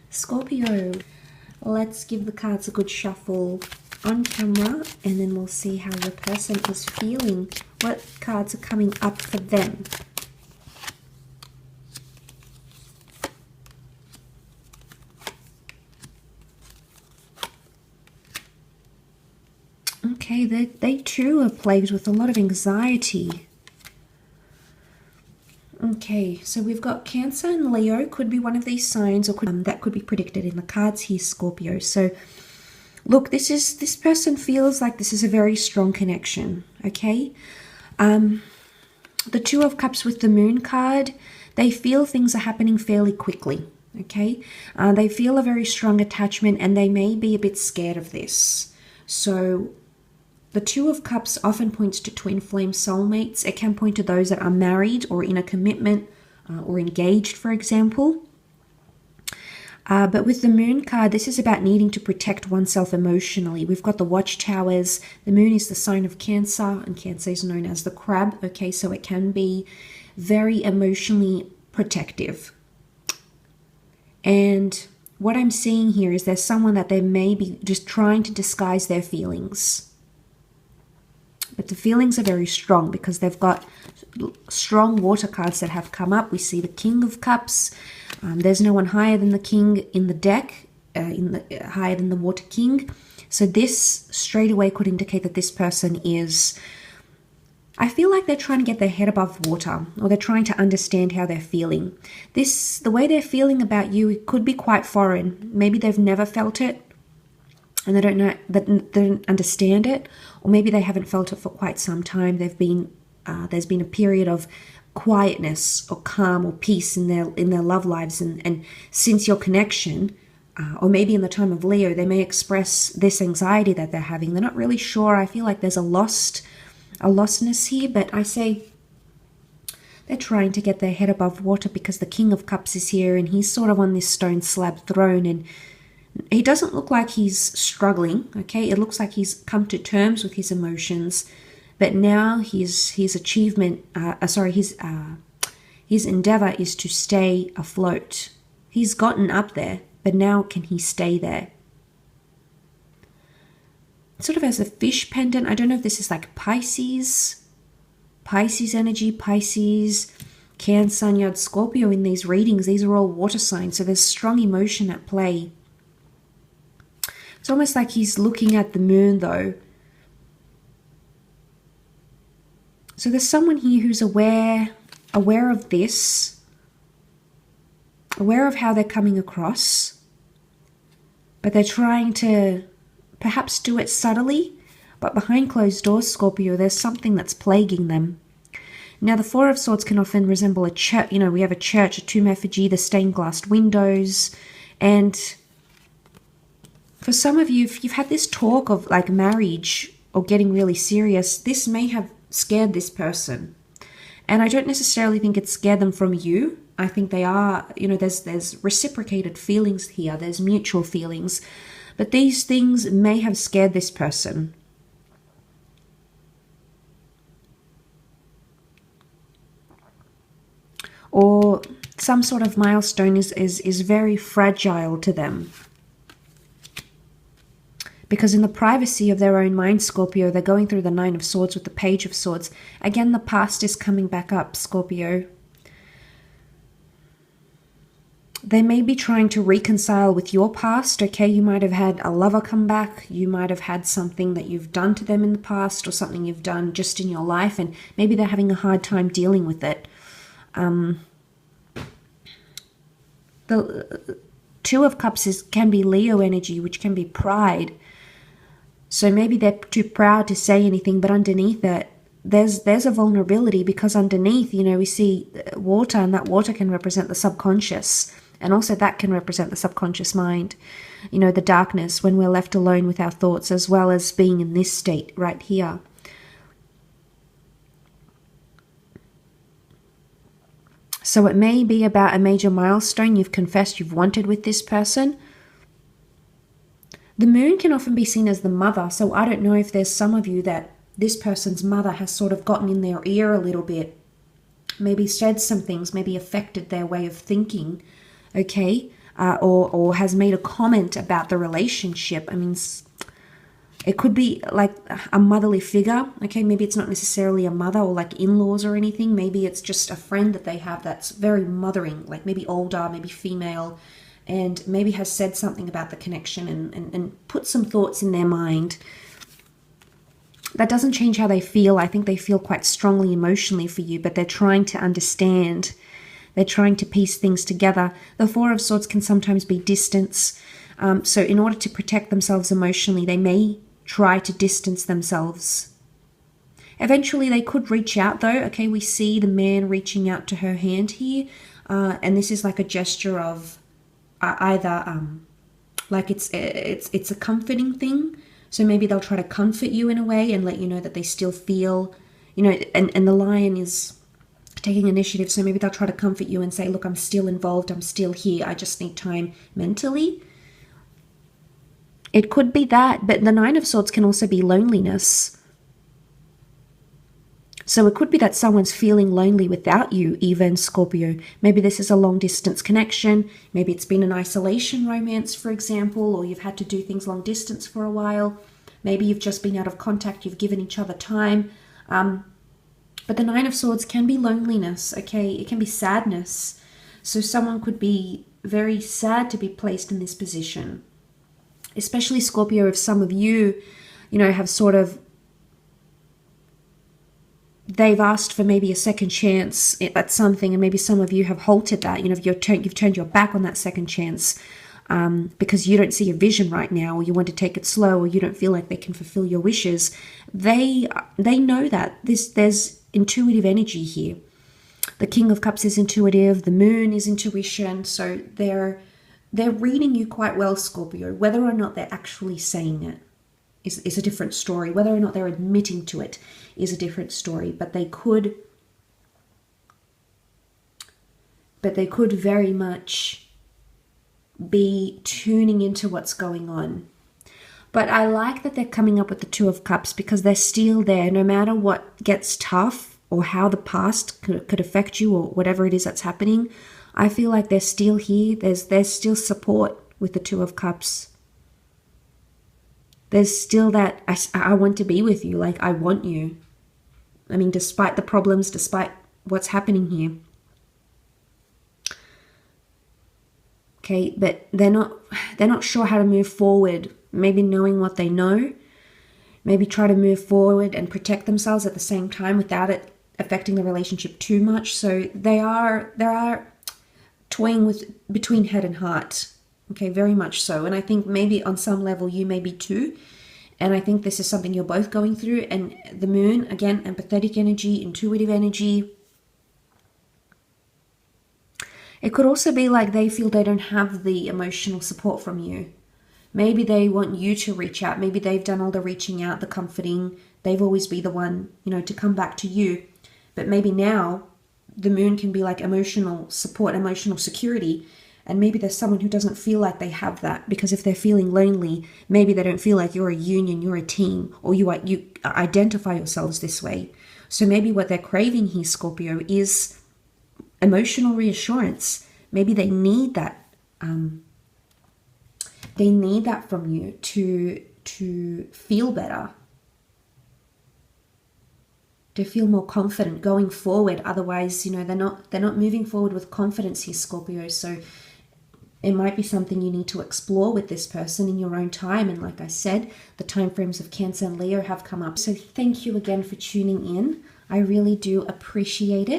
Scorpio, let's give the cards a good shuffle on camera and then we'll see how your person is feeling. What cards are coming up for them? Okay, they too are plagued with a lot of anxiety. Okay, so we've got Cancer and Leo, could be one of these signs, or that could be predicted in the cards here, Scorpio. So look, this person feels like this is a very strong connection, okay? The Two of Cups with the Moon card, they feel things are happening fairly quickly, okay? They feel a very strong attachment and they may be a bit scared of this. So the Two of Cups often points to twin flame soulmates. It can point to those that are married or in a commitment or engaged, for example. But with the Moon card, this is about needing to protect oneself emotionally. We've got the Watchtowers. The Moon is the sign of Cancer, and Cancer is known as the crab. Okay, so it can be very emotionally protective. And what I'm seeing here is there's someone that they may be just trying to disguise their feelings. But the feelings are very strong because they've got strong water cards that have come up. We see the King of Cups. There's no one higher than the King in the deck, higher than the Water King. So this straight away could indicate that this person is, I feel like they're trying to get their head above water, or they're trying to understand how they're feeling. The way they're feeling about you, it could be quite foreign. Maybe they've never felt it and they don't know, they don't understand it, or maybe they haven't felt it for quite some time. There's been a period of quietness or calm or peace in their love lives, and since your connection, or maybe in the time of Leo, they may express this anxiety that they're having. They're not really sure. I feel like there's a lostness here, but I say they're trying to get their head above water because the King of Cups is here and he's sort of on this stone slab throne, and he doesn't look like he's struggling, okay? It looks like he's come to terms with his emotions, but now his achievement, his endeavor is to stay afloat. He's gotten up there, but now can he stay there? Sort of as a fish pendant. I don't know if this is like Pisces energy, Pisces, Cancer, and you had Scorpio in these readings. These are all water signs, so there's strong emotion at play. It's almost like he's looking at the moon though. So there's someone here who's aware of this, aware of how they're coming across, but they're trying to perhaps do it subtly, but behind closed doors, Scorpio, there's something that's plaguing them. Now, the Four of Swords can often resemble a church. You know, we have a church, a tomb effigy, the stained glass windows, and for some of you, if you've had this talk of like marriage or getting really serious, this may have scared this person. And I don't necessarily think it scared them from you. I think they are, you know, there's reciprocated feelings here. There's mutual feelings. But these things may have scared this person. Or some sort of milestone is very fragile to them. Because in the privacy of their own mind, Scorpio, they're going through the Nine of Swords with the Page of Swords. Again, the past is coming back up, Scorpio. They may be trying to reconcile with your past, okay? You might have had a lover come back. You might have had something that you've done to them in the past, or something you've done just in your life, and maybe they're having a hard time dealing with it. The Two of Cups can be Leo energy, which can be pride. So maybe they're too proud to say anything, but underneath it, there's a vulnerability, because underneath, you know, we see water, and that water can represent the subconscious, and also that can represent the subconscious mind. You know, the darkness, when we're left alone with our thoughts, as well as being in this state right here. So it may be about a major milestone you've confessed you've wanted with this person. The moon can often be seen as the mother, so I don't know if there's some of you that this person's mother has sort of gotten in their ear a little bit, maybe said some things, maybe affected their way of thinking, okay? or has made a comment about the relationship. I mean, it could be like a motherly figure. Okay, maybe it's not necessarily a mother or like in-laws or anything. Maybe it's just a friend that they have that's very mothering, like maybe older, maybe female, and maybe has said something about the connection and put some thoughts in their mind. That doesn't change how they feel. I think they feel quite strongly emotionally for you, but they're trying to understand. They're trying to piece things together. The Four of Swords can sometimes be distance. So in order to protect themselves emotionally, they may try to distance themselves. Eventually, they could reach out, though. Okay, we see the man reaching out to her hand here. And this is like a gesture of either like it's a comforting thing. So maybe they'll try to comfort you in a way and let you know that they still feel, you know, and the lion is taking initiative. So maybe they'll try to comfort you and say, look, I'm still involved. I'm still here. I just need time mentally. It could be that, but the Nine of Swords can also be loneliness. So it could be that someone's feeling lonely without you, even, Scorpio. Maybe this is a long-distance connection. Maybe it's been an isolation romance, for example, or you've had to do things long distance for a while. Maybe you've just been out of contact. You've given each other time. But the Nine of Swords can be loneliness, okay? It can be sadness. So someone could be very sad to be placed in this position. Especially, Scorpio, if some of you, you know, have sort of, they've asked for maybe a second chance at something, and maybe some of you have halted that. You know, you've turned your back on that second chance because you don't see a vision right now, or you want to take it slow, or you don't feel like they can fulfill your wishes. They know that there's intuitive energy here. The King of Cups is intuitive. The Moon is intuition. So they're reading you quite well, Scorpio. Whether or not they're actually saying it is a different story. Whether or not they're admitting to it is a different story. But they could very much be tuning into what's going on. But I like that they're coming up with the Two of Cups because they're still there. No matter what gets tough or how the past could affect you or whatever it is that's happening, I feel like they're still here. There's still support with the Two of Cups. There's still that, I want to be with you, like I want you. I mean, despite the problems, despite what's happening here. Okay, but they're not sure how to move forward. Maybe knowing what they know. Maybe try to move forward and protect themselves at the same time without it affecting the relationship too much. So they are toying between head and heart. Okay, very much so. And I think maybe on some level you may be too. And I think this is something you're both going through. And the Moon, again, empathetic energy, intuitive energy. It could also be like they feel they don't have the emotional support from you. Maybe they want you to reach out. Maybe they've done all the reaching out, the comforting. They've always be the one, you know, to come back to you. But maybe now the Moon can be like emotional support, emotional security. And maybe there's someone who doesn't feel like they have that, because if they're feeling lonely, maybe they don't feel like you're a union, you're a team, or you identify yourselves this way. So maybe what they're craving here, Scorpio, is emotional reassurance. Maybe they need that. They need that from you to feel better, to feel more confident going forward. Otherwise, you know, they're not moving forward with confidence here, Scorpio. So it might be something you need to explore with this person in your own time. And like I said, the time frames of Cancer and Leo have come up. So thank you again for tuning in. I really do appreciate it.